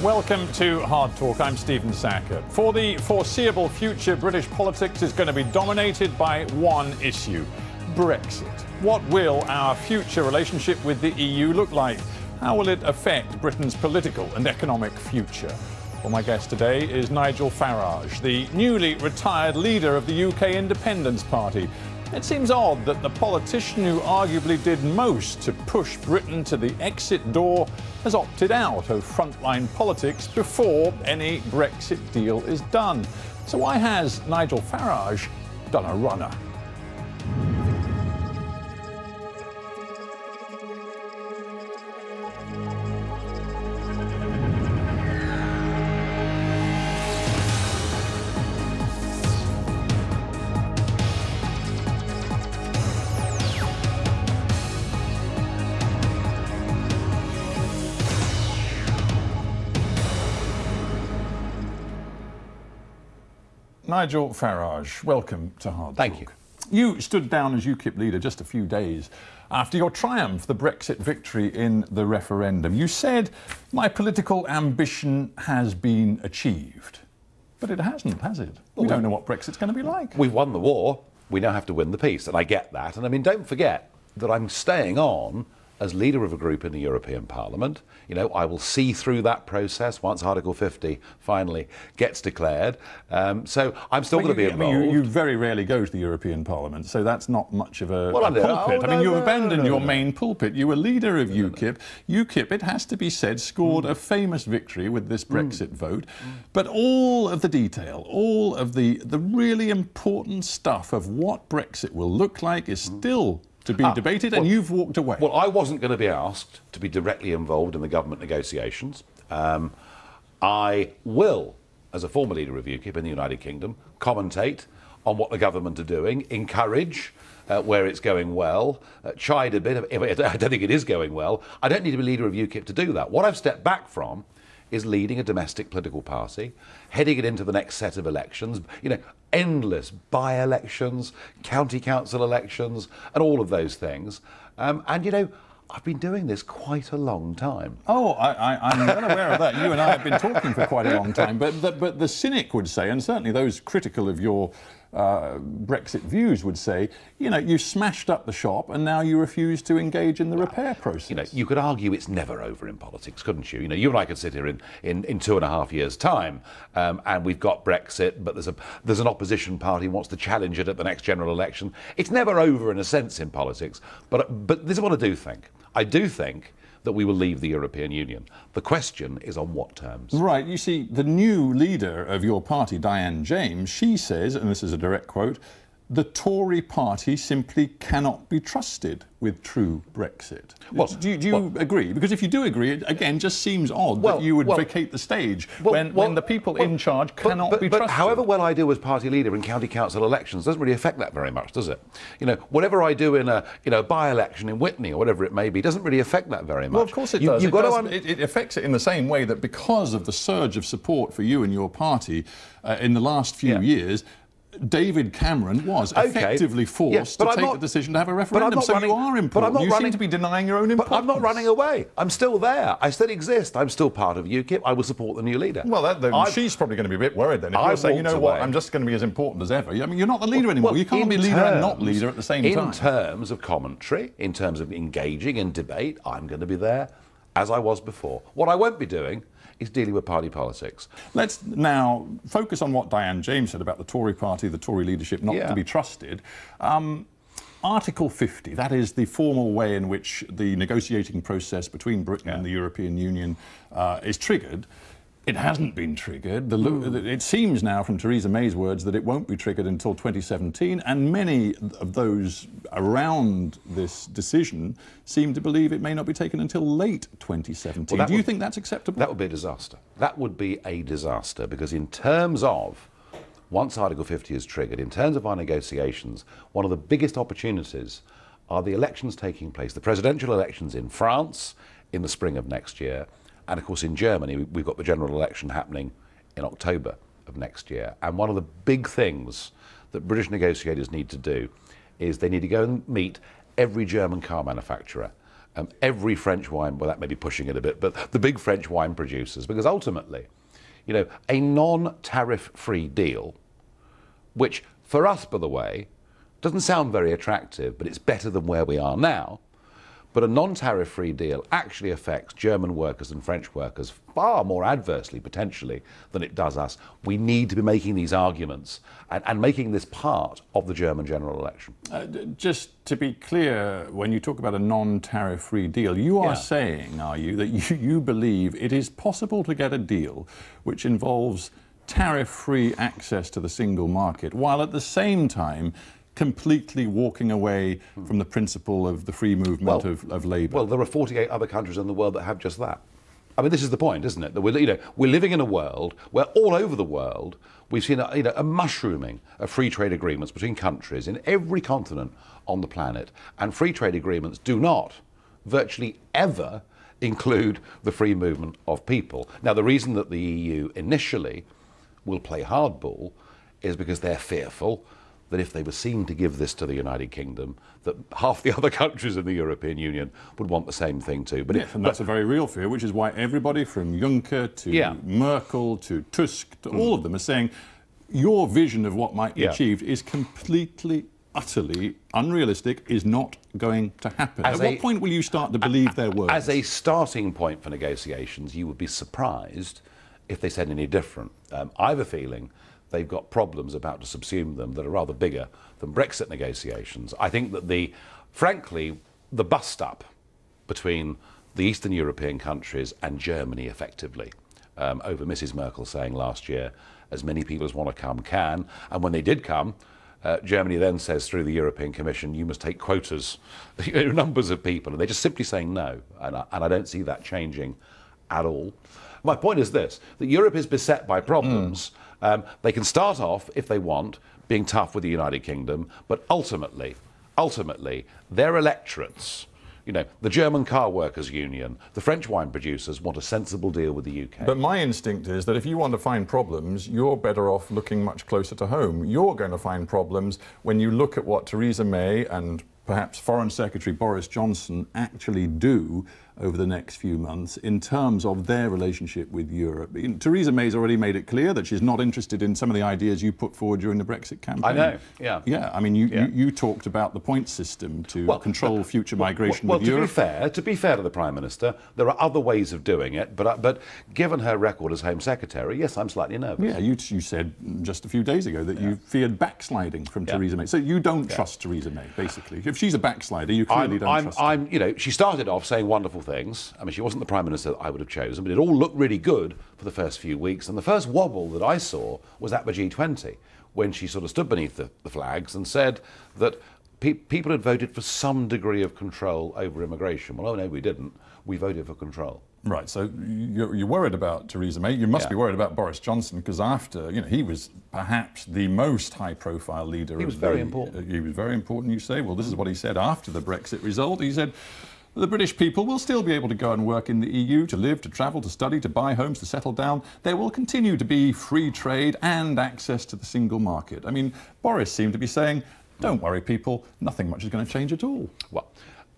Welcome to Hard Talk. I'm Stephen Sackur. For the foreseeable future, British politics is going to be dominated by one issue: Brexit. What will our future relationship with the EU look like? How will it affect Britain's political and economic future? Well, my guest today is Nigel Farage, the newly retired leader of the UK Independence Party. It seems odd that the politician who arguably did most to push Britain to the exit door has opted out of frontline politics before any Brexit deal is done. So why has Nigel Farage done a runner? Nigel Farage, welcome to Hard Talk. Thank you. You stood down as UKIP leader just a few days after your triumph, the Brexit victory in the referendum. You said, "My political ambition has been achieved." But it hasn't, has it? We don't know what Brexit's going to be like. We've won the war. We now have to win the peace, and I get that. And I mean, don't forget that I'm staying on as leader of a group in the European Parliament. You know, I will see through that process once Article 50 finally gets declared. So I'm still going to be involved. You very rarely go to the European Parliament, so that's not much of a pulpit. You've abandoned your main pulpit. You were leader of UKIP. UKIP, it has to be said, scored a famous victory with this Brexit vote. But all of the detail, all of the really important stuff of what Brexit will look like is still to be debated, and you've walked away. Well, I wasn't going to be asked to be directly involved in the government negotiations. I will, as a former leader of UKIP in the United Kingdom, commentate on what the government are doing, encourage where it's going well, chide a bit if I don't think it is going well. I don't need to be leader of UKIP to do that. What I've stepped back from is leading a domestic political party, heading it into the next set of elections, you know, endless by-elections, county council elections, and all of those things. And, you know, I've been doing this quite a long time. Oh, I'm well aware of that. You and I have been talking for quite a long time. But the cynic would say, and certainly those critical of your Brexit views would say, you know, you smashed up the shop and now you refuse to engage in the repair process. You know, you could argue it's never over in politics, couldn't you? You know, you and I could sit here in 2.5 years' time and we've got Brexit, but there's an opposition party who wants to challenge it at the next general election. It's never over in a sense in politics. But this is what I do think. I do think that we will leave the European Union. The question is on what terms. Right, you see, the new leader of your party, Diane James, she says, and this is a direct quote, "The Tory party simply cannot be trusted with true Brexit." Well, do you agree? Because if you do agree, it again just seems odd that you would vacate the stage when the people in charge cannot be trusted. But however well I do as party leader in county council elections doesn't really affect that very much, does it? You know, whatever I do in a by-election in Witney or whatever it may be doesn't really affect that very much. Well, of course it does. It affects it in the same way that because of the surge of support for you and your party in the last few years, David Cameron was effectively forced to take the decision to have a referendum. So you are important. You seem to be denying your own importance. But I'm not running away. I'm still there. I still exist. I'm still part of UKIP. I will support the new leader. Well, she's probably going to be a bit worried then. If you're saying, you know what, I'm just going to be as important as ever. I mean, you're not the leader anymore. You can't be leader and not leader at the same time. In terms of commentary, in terms of engaging in debate, I'm going to be there as I was before. What I won't be doing is dealing with party politics. Let's now focus on what Diane James said about the Tory party, the Tory leadership not to be trusted. Article 50, that is the formal way in which the negotiating process between Britain and the European Union is triggered. It hasn't been triggered. It seems now, from Theresa May's words, that it won't be triggered until 2017, and many of those around this decision seem to believe it may not be taken until late 2017. Do you think that's acceptable? That would be a disaster. That would be a disaster, because in terms of, once Article 50 is triggered, in terms of our negotiations, one of the biggest opportunities are the elections taking place, the presidential elections in France in the spring of next year. And of course in Germany we've got the general election happening in October of next year. And one of the big things that British negotiators need to do is they need to go and meet every German car manufacturer every French wine, well, that may be pushing it a bit, but the big French wine producers, because ultimately, you know, a non-tariff-free deal, which for us, by the way, doesn't sound very attractive, but it's better than where we are now. But a non-tariff-free deal actually affects German workers and French workers far more adversely, potentially, than it does us. We need to be making these arguments and making this part of the German general election. Just to be clear, when you talk about a non-tariff-free deal, you are saying, are you, that you believe it is possible to get a deal which involves tariff-free access to the single market, while at the same time completely walking away from the principle of the free movement of labour? Well, there are 48 other countries in the world that have just that. I mean, this is the point, isn't it? That we're living in a world where all over the world we've seen a mushrooming of free trade agreements between countries in every continent on the planet, and free trade agreements do not virtually ever include the free movement of people. Now, the reason that the EU initially will play hardball is because they're fearful that if they were seen to give this to the United Kingdom, that half the other countries in the European Union would want the same thing too. But yes, and that's a very real fear, which is why everybody from Juncker to Merkel to Tusk, to all of them are saying your vision of what might be achieved is completely, utterly unrealistic, is not going to happen. At what point will you start to believe their words? As a starting point for negotiations, you would be surprised if they said any different. I have a feeling they've got problems about to subsume them that are rather bigger than Brexit negotiations. I think that frankly, the bust-up between the Eastern European countries and Germany effectively, over Mrs. Merkel saying last year, as many people as want to come can, and when they did come, Germany then says through the European Commission, you must take quotas, numbers of people, and they're just simply saying no, and I don't see that changing at all. My point is this, that Europe is beset by problems. They can start off, if they want, being tough with the United Kingdom, but ultimately, their electorates, the German car workers union, the French wine producers want a sensible deal with the UK. But my instinct is that if you want to find problems, you're better off looking much closer to home. You're going to find problems when you look at what Theresa May and perhaps Foreign Secretary Boris Johnson actually do over the next few months in terms of their relationship with Europe. Theresa May's already made it clear that she's not interested in some of the ideas you put forward during the Brexit campaign. I know, yeah. Yeah, I mean, you talked about the point system to control future migration with Europe. To be fair to the Prime Minister, there are other ways of doing it, but given her record as Home Secretary, yes, I'm slightly nervous. Yeah, you said just a few days ago that you feared backsliding from Theresa May. So you don't trust Theresa May, basically. If she's a backslider, you clearly don't trust her. She started off saying wonderful things. I mean, she wasn't the Prime Minister that I would have chosen, but it all looked really good for the first few weeks. And the first wobble that I saw was at the G20, when she sort of stood beneath the flags and said that people had voted for some degree of control over immigration. Well, oh no, we didn't. We voted for control. Right, so you're worried about Theresa May. You must be worried about Boris Johnson, because after, he was perhaps the most high-profile leader. He was very important. He was very important, you say. Well, this is what he said after the Brexit result. He said, the British people will still be able to go and work in the EU, to live, to travel, to study, to buy homes, to settle down. There will continue to be free trade and access to the single market. I mean, Boris seemed to be saying, don't worry, people, nothing much is going to change at all. Well,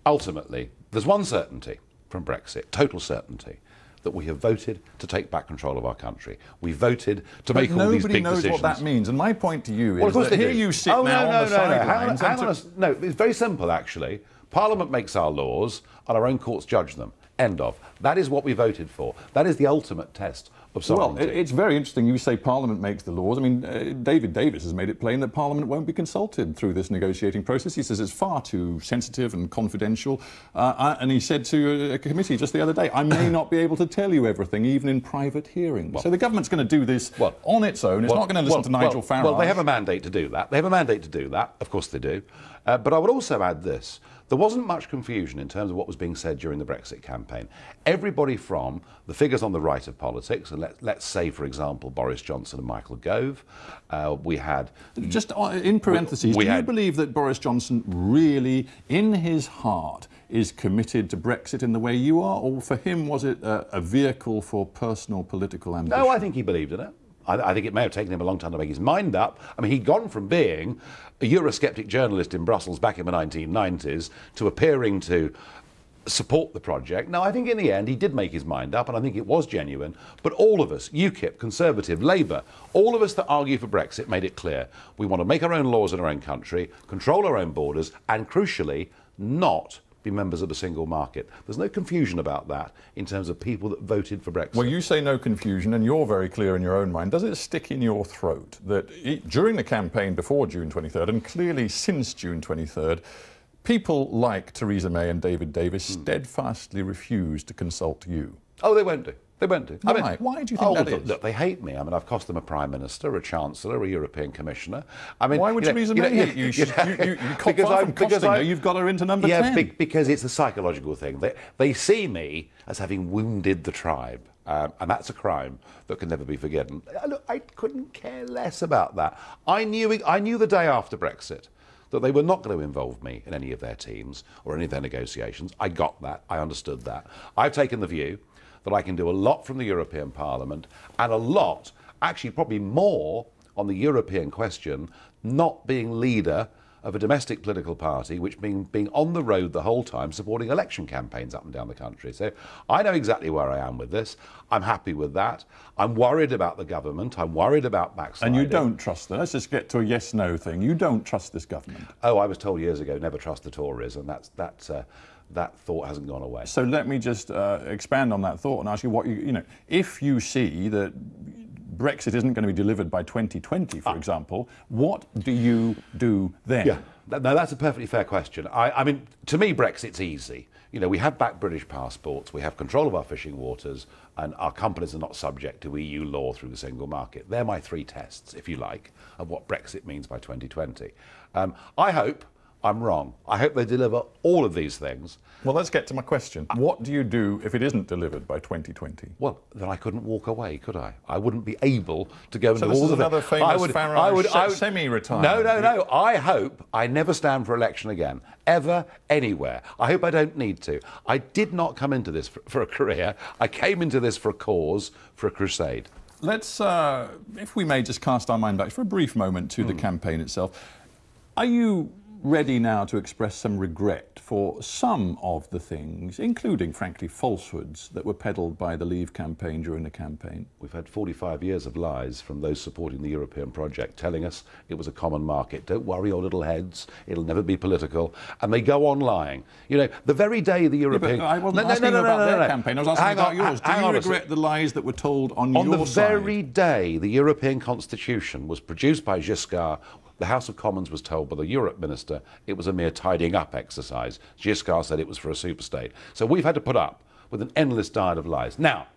ultimately, there's one certainty from Brexit, total certainty, that we have voted to take back control of our country. We voted to make all these big decisions. Nobody knows what that means, and my point to you is that here you sit now on the sidelines. No, it's very simple, actually. Parliament makes our laws, and our own courts judge them. End of. That is what we voted for. That is the ultimate test of sovereignty. Well, it's very interesting you say Parliament makes the laws. I mean, David Davis has made it plain that Parliament won't be consulted through this negotiating process. He says it's far too sensitive and confidential. And he said to a committee just the other day, I may not be able to tell you everything, even in private hearings. So the government's going to do this on its own. It's not going to listen to Nigel Farage. Well, they have a mandate to do that. They have a mandate to do that. Of course they do. But I would also add this. There wasn't much confusion in terms of what was being said during the Brexit campaign. Everybody from the figures on the right of politics, and let's say, for example, Boris Johnson and Michael Gove, we had... Just in parentheses, do you believe that Boris Johnson really, in his heart, is committed to Brexit in the way you are, or for him was it a vehicle for personal political ambition? No, I think he believed in it. I think it may have taken him a long time to make his mind up. I mean, he'd gone from being a Eurosceptic journalist in Brussels back in the 1990s to appearing to support the project. Now, I think in the end he did make his mind up, and I think it was genuine, but all of us, UKIP, Conservative, Labour, all of us that argue for Brexit made it clear we want to make our own laws in our own country, control our own borders, and crucially, not be members of a single market. There's no confusion about that in terms of people that voted for Brexit. Well, you say no confusion, and you're very clear in your own mind. Does it stick in your throat that during the campaign before June 23rd, and clearly since June 23rd, people like Theresa May and David Davis steadfastly refuse to consult you? Oh, they won't do. They won't do. Why? Why do you think that is? Look, they hate me. I mean, I've cost them a Prime Minister, a Chancellor, a European Commissioner. I mean, why would Theresa May hate you? You've got her into number 10. Yeah, because it's a psychological thing. They see me as having wounded the tribe. And that's a crime that can never be forgiven. Look, I couldn't care less about that. I knew the day after Brexit that they were not going to involve me in any of their teams or any of their negotiations. I got that. I understood that. I've taken the view that I can do a lot from the European Parliament, and a lot, actually probably more, on the European question, not being leader of a domestic political party, which being on the road the whole time, supporting election campaigns up and down the country. So I know exactly where I am with this. I'm happy with that. I'm worried about the government. I'm worried about backsliding. And you don't trust them. Let's just get to a yes-no thing. You don't trust this government. Oh, I was told years ago, never trust the Tories, and that thought hasn't gone away. So let me just expand on that thought and ask you what if you see that Brexit isn't going to be delivered by 2020, for example, what do you do then? Yeah, no, that's a perfectly fair question. I mean, to me, Brexit's easy. We have back British passports, we have control of our fishing waters, and our companies are not subject to EU law through the single market. They're my three tests, if you like, of what Brexit means by 2020. I hope I'm wrong. I hope they deliver all of these things. Well, let's get to my question. What do you do if it isn't delivered by 2020? Well, then I couldn't walk away, could I? I wouldn't be able to go into all the... So this is another famous Farage semi-retirement. No. I hope I never stand for election again, ever, anywhere. I hope I don't need to. I did not come into this for a career. I came into this for a cause, for a crusade. Let's, if we may, just cast our mind back for a brief moment to the campaign itself. Are you ready now to express some regret for some of the things, including, frankly, falsehoods that were peddled by the Leave campaign during the campaign? We've had 45 years of lies from those supporting the European project, telling us it was a common market. Don't worry your little heads, it'll never be political. And they go on lying. The very day the European... I wasn't asking about their campaign, I was asking about yours. Do you regret the lies that were told on your side? On the very day the European Constitution was produced by Giscard, the House of Commons was told by the Europe Minister it was a mere tidying up exercise. Giscard said it was for a superstate. So we've had to put up with an endless diet of lies. Now,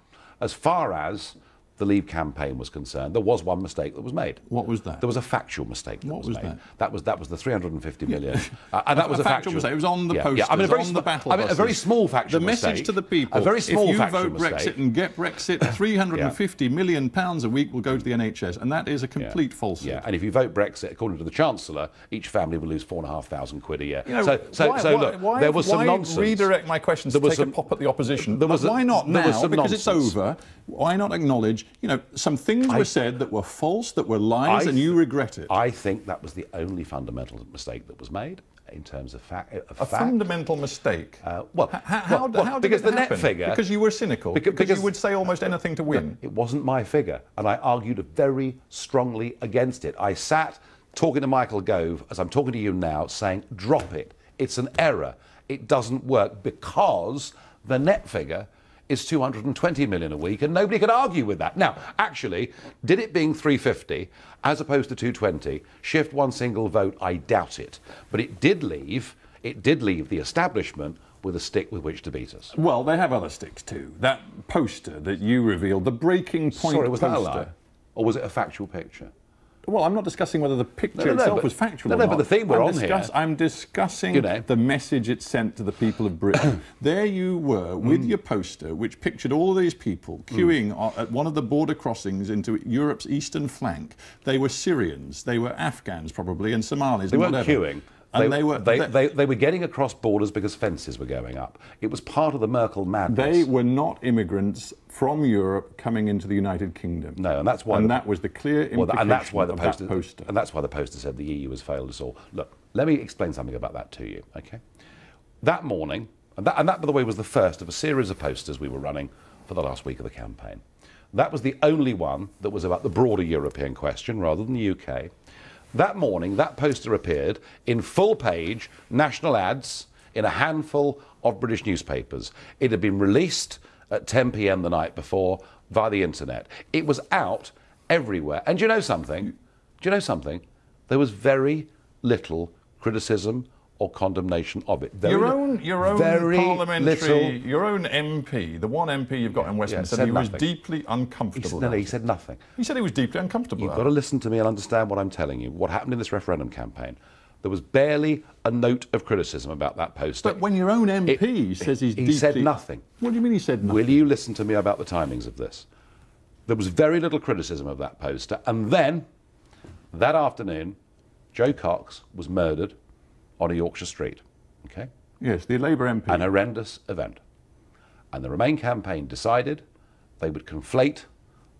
as far as the Leave campaign was concerned, there was one mistake that was made. What was that? There was a factual mistake that was made. That? That was the 350 million. And that was a factual mistake. It was on the posters, I mean, on the battle buses. A very small factual mistake. The message to the people, a very small if you factual vote mistake. Brexit and get Brexit, £350 million a week will go to the NHS, and that is a complete falsehood. Yeah, and if you vote Brexit, according to the Chancellor, each family will lose £4,500 a year. Look, there was some nonsense. Why redirect my questions to take a pop at the opposition? Why not now, because it's over, why not acknowledge, some things were said that were false, that were lies, and you regret it? I think that was the only fundamental mistake that was made in terms of fact. Fundamental mistake? How did because it the happen? net figure... Because you were cynical? Because you would say almost anything to win? It wasn't my figure, and I argued very strongly against it. I sat talking to Michael Gove, as I'm talking to you now, saying, drop it. It's an error. It doesn't work, because the net figure is 220 million a week, and nobody could argue with that. Now, actually, did it being 350 as opposed to 220 shift one single vote? I doubt it. But it did leave the establishment with a stick with which to beat us. Well, they have other sticks too. That poster that you revealed, the breaking point Sorry, was poster. that a lie? Or was it a factual picture? Well, I'm not discussing whether the picture itself was factual or not. But the thing we're on here... I'm discussing the message it sent to the people of Britain. There you were with your poster, which pictured all of these people queuing at one of the border crossings into Europe's eastern flank. They were Syrians, they were Afghans probably, and Somalis. They weren't queuing. And they were getting across borders because fences were going up. It was part of the Merkel madness. They were not immigrants from Europe coming into the United Kingdom. No, and that's why... that was the clear implication and that's why the poster. And that's why the poster said the EU has failed us all. Look, let me explain something about that to you, OK? That morning, And that, by the way, was the first of a series of posters we were running for the last week of the campaign. That was the only one that was about the broader European question rather than the UK. That morning, that poster appeared in full-page national ads in a handful of British newspapers. It had been released at 10 p.m. the night before via the internet. It was out everywhere. And do you know something? Do you know something? There was very little criticism or condemnation of it. Your own parliamentary, your own MP, the one MP you've got in Westminster, said he was deeply uncomfortable. He said nothing. He said he was deeply uncomfortable. You've got to listen to me and understand what I'm telling you. What happened in this referendum campaign? There was barely a note of criticism about that poster. But when your own MP says he's deeply... He said nothing. What do you mean he said nothing? Will you listen to me about the timings of this? There was very little criticism of that poster. And then, that afternoon, Joe Cox was murdered on a Yorkshire street. Okay? Yes, the Labour MP. An horrendous event. And the Remain campaign decided they would conflate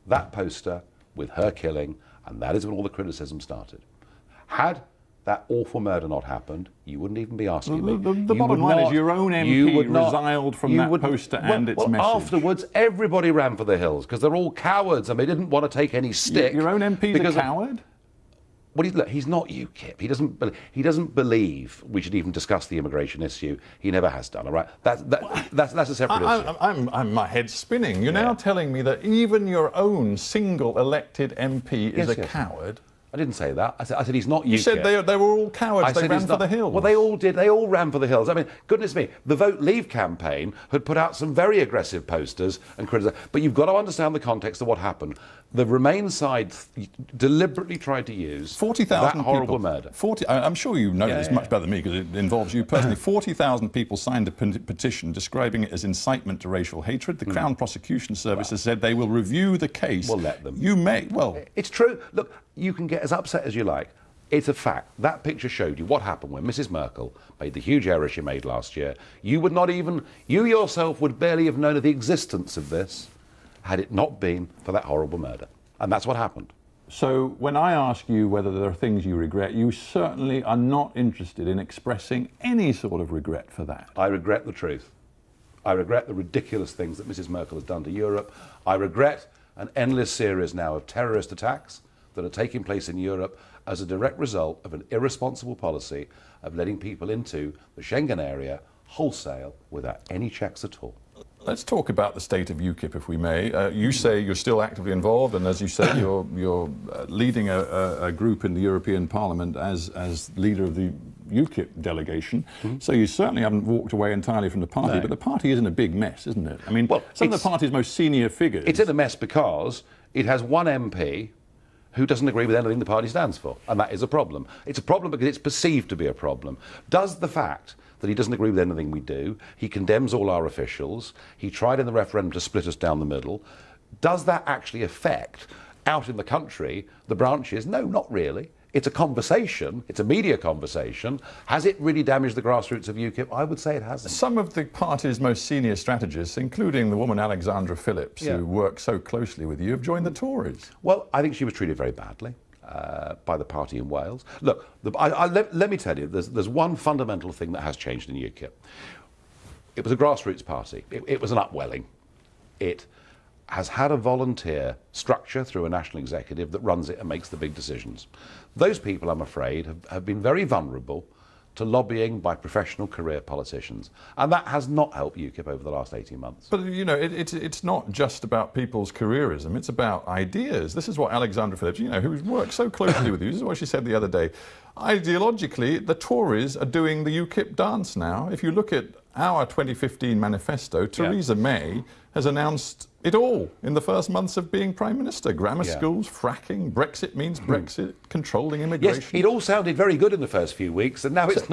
that poster with her killing, and that is when all the criticism started. Had that awful murder not happened, you wouldn't even be asking me. The bottom line is your own MP resiled from that poster and its message. Afterwards, everybody ran for the hills because they're all cowards and they didn't want to take any stick. Your own MP's a coward? Well, look, he's not UKIP. He doesn't believe we should even discuss the immigration issue. He never has done. All right, that's a separate issue. My head's spinning. You're now telling me that even your own single elected MP is a coward. I didn't say that. I said he's not UKIP. You said they were all cowards. They ran for the hills. Well, they all did. They all ran for the hills. I mean, goodness me, the Vote Leave campaign had put out some very aggressive posters and criticised. But you've got to understand the context of what happened. The Remain side deliberately tried to use 40,000 that horrible murder. I'm sure you know this much better than me because it involves you personally. 40,000 people signed a petition describing it as incitement to racial hatred. The Crown Prosecution Service has said they will review the case. We'll let them. You may. Well, it's true. Look, you can get as upset as you like. It's a fact. That picture showed you what happened when Mrs. Merkel made the huge error she made last year. You would not even, you yourself would barely have known of the existence of this had it not been for that horrible murder. And that's what happened. So when I ask you whether there are things you regret, you certainly are not interested in expressing any sort of regret for that. I regret the truth. I regret the ridiculous things that Mrs. Merkel has done to Europe. I regret an endless series now of terrorist attacks that are taking place in Europe as a direct result of an irresponsible policy of letting people into the Schengen area wholesale without any checks at all. Let's talk about the state of UKIP, if we may. You say you're still actively involved, and as you say, you're leading a group in the European Parliament as leader of the UKIP delegation. So you certainly haven't walked away entirely from the party, No. but the party is in a big mess, isn't it? I mean, some of the party's most senior figures... It's in a mess because it has one MP who doesn't agree with anything the party stands for, and that is a problem. It's a problem because it's perceived to be a problem. Does the fact that he doesn't agree with anything we do, he condemns all our officials, he tried in the referendum to split us down the middle, does that actually affect, out in the country, the branches? No, not really. It's a conversation, it's a media conversation. Has it really damaged the grassroots of UKIP? I would say it hasn't. Some of the party's most senior strategists, including the woman Alexandra Phillips, who works so closely with you, have joined the Tories. Well, I think she was treated very badly by the party in Wales. Look, let me tell you, there's one fundamental thing that has changed in UKIP. It was a grassroots party. It was an upwelling. It has had a volunteer structure through a national executive that runs it and makes the big decisions. Those people, I'm afraid, have been very vulnerable to lobbying by professional career politicians. And that has not helped UKIP over the last 18 months. But, you know, it's not just about people's careerism, it's about ideas. This is what Alexandra Phillips, you know, who's worked so closely with you, this is what she said the other day. Ideologically, the Tories are doing the UKIP dance now. If you look at our 2015 manifesto, Theresa May has announced it all in the first months of being Prime Minister. Grammar schools, fracking, Brexit means Brexit, controlling immigration. Yes, it all sounded very good in the first few weeks, and now it's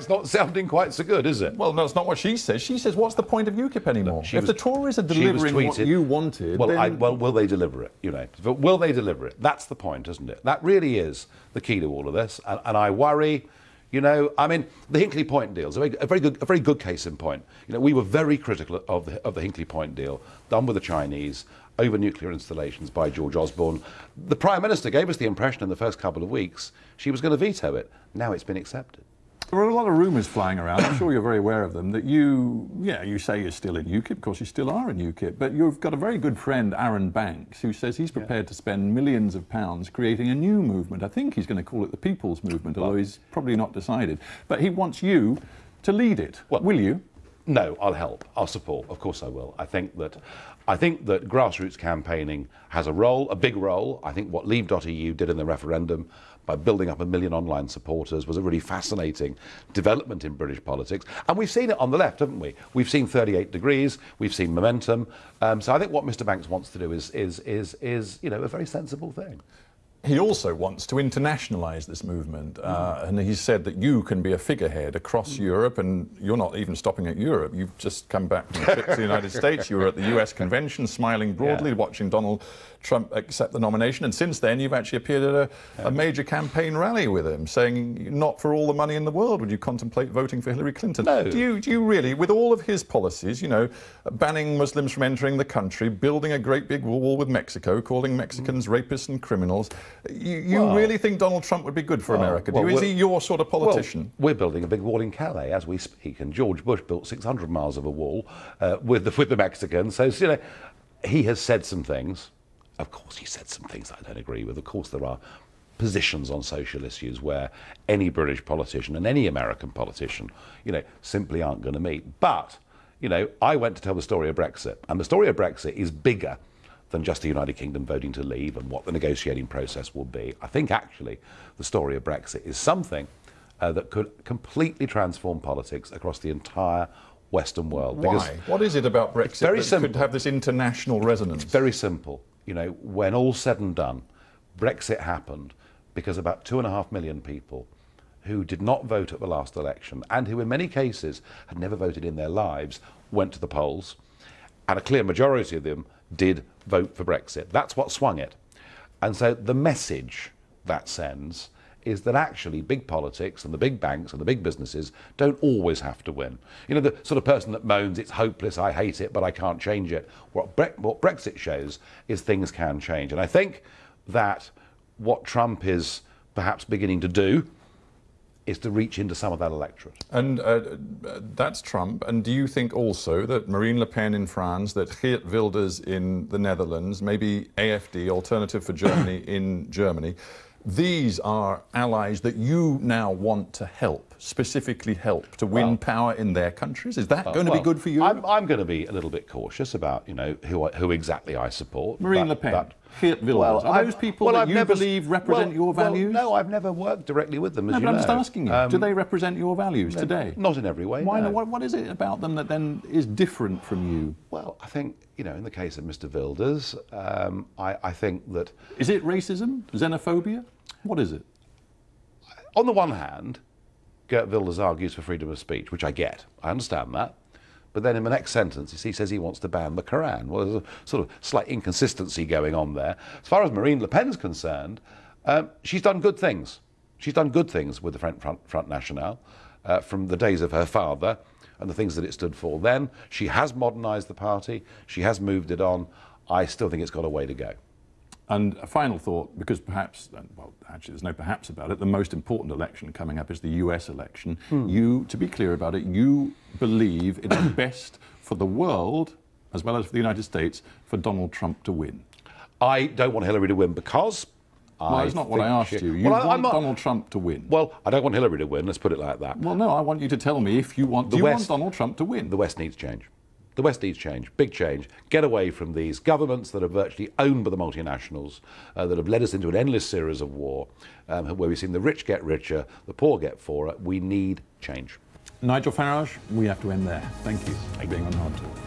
not sounding quite so good, is it? Well, no, it's not what she says. She says, what's the point of UKIP anymore? If the Tories are delivering what you wanted, well, will they deliver it? You know, will they deliver it? That's the point, isn't it? That really is the key to all of this, and I worry. You know, I mean, the Hinkley Point deal is a very good case in point. You know, we were very critical of the Hinkley Point deal done with the Chinese over nuclear installations by George Osborne. The Prime Minister gave us the impression in the first couple of weeks she was going to veto it. Now it's been accepted. There are a lot of rumours flying around, I'm sure you're very aware of them, that you say you're still in UKIP, of course you still are in UKIP, but you've got a very good friend, Aaron Banks, who says he's prepared to spend millions of pounds creating a new movement. I think he's going to call it the People's Movement, although he's probably not decided. But he wants you to lead it. Well, will you? No, I'll help. I'll support. Of course I will. I think that grassroots campaigning has a role, a big role. I think what Leave.eu did in the referendum by building up 1 million online supporters was a really fascinating development in British politics. And we've seen it on the left, haven't we? We've seen 38 Degrees, we've seen Momentum. So I think what Mr. Banks wants to do is a very sensible thing. He also wants to internationalise this movement, and he said that you can be a figurehead across Europe, and you're not even stopping at Europe. You've just come back from a trip to the United States. You were at the US convention, smiling broadly, watching Donald Trump accept the nomination, and since then you've actually appeared at a major campaign rally with him, saying, not for all the money in the world would you contemplate voting for Hillary Clinton. No. Do you really, with all of his policies, you know, banning Muslims from entering the country, building a great big wall with Mexico, calling Mexicans rapists and criminals, you really think Donald Trump would be good for America? Is he your sort of politician? Well, we're building a big wall in Calais as we speak, and George Bush built 600 miles of a wall with the Mexicans. So, you know, he has said some things. Of course, he said some things I don't agree with. Of course, there are positions on social issues where any British politician and any American politician, you know, simply aren't going to meet. But, you know, I went to tell the story of Brexit, and the story of Brexit is bigger than just the United Kingdom voting to leave and what the negotiating process will be. I think actually the story of Brexit is something that could completely transform politics across the entire Western world. Why? What is it about Brexit that could have this international resonance? It's very simple. You know, when all's said and done, Brexit happened because about 2.5 million people who did not vote at the last election and who in many cases had never voted in their lives went to the polls, and a clear majority of them did vote for Brexit. That's what swung it. And so the message that sends is that actually big politics and the big banks and the big businesses don't always have to win. You know, the sort of person that moans, it's hopeless, I hate it, but I can't change it. What Brexit shows is things can change. And I think that what Trump is perhaps beginning to do is to reach into some of that electorate. And that's Trump. And do you think also that Marine Le Pen in France, that Geert Wilders in the Netherlands, maybe AFD, Alternative for Germany in Germany, these are allies that you now want to help, specifically help to win power in their countries? Is that going to be good for you? I'm going to be a little bit cautious about, you know, who exactly I support. Marine Le Pen, Geert Wilders, are those people that you believe represent your values? No, I've never worked directly with them, as you know. But I'm just asking you, do they represent your values today? Not in every way, Why no. not? What is it about them that then is different from you? Well, I think, you know, in the case of Mr. Wilders, I think that... Is it racism? Xenophobia? What is it? On the one hand, Geert Wilders argues for freedom of speech, which I get. I understand that. But then in the next sentence, he says he wants to ban the Quran. Well, there's a sort of slight inconsistency going on there. As far as Marine Le Pen's concerned, she's done good things. She's done good things with the Front National from the days of her father and the things that it stood for then. She has modernised the party. She has moved it on. I still think it's got a way to go. And a final thought, because perhaps, well, actually there's no perhaps about it, the most important election coming up is the US election. You, to be clear about it, you believe it is best for the world, as well as for the United States, for Donald Trump to win. I don't want Hillary to win because... Well, that's not what I asked you. You want Donald Trump to win. Well, I don't want Hillary to win, let's put it like that. Well, no, I want you to tell me if you want... Do you want Donald Trump to win? The West needs change. The West needs change, big change. Get away from these governments that are virtually owned by the multinationals, that have led us into an endless series of war, where we've seen the rich get richer, the poor get poorer. We need change. Nigel Farage, we have to end there. Thank you for being on Hard Talk.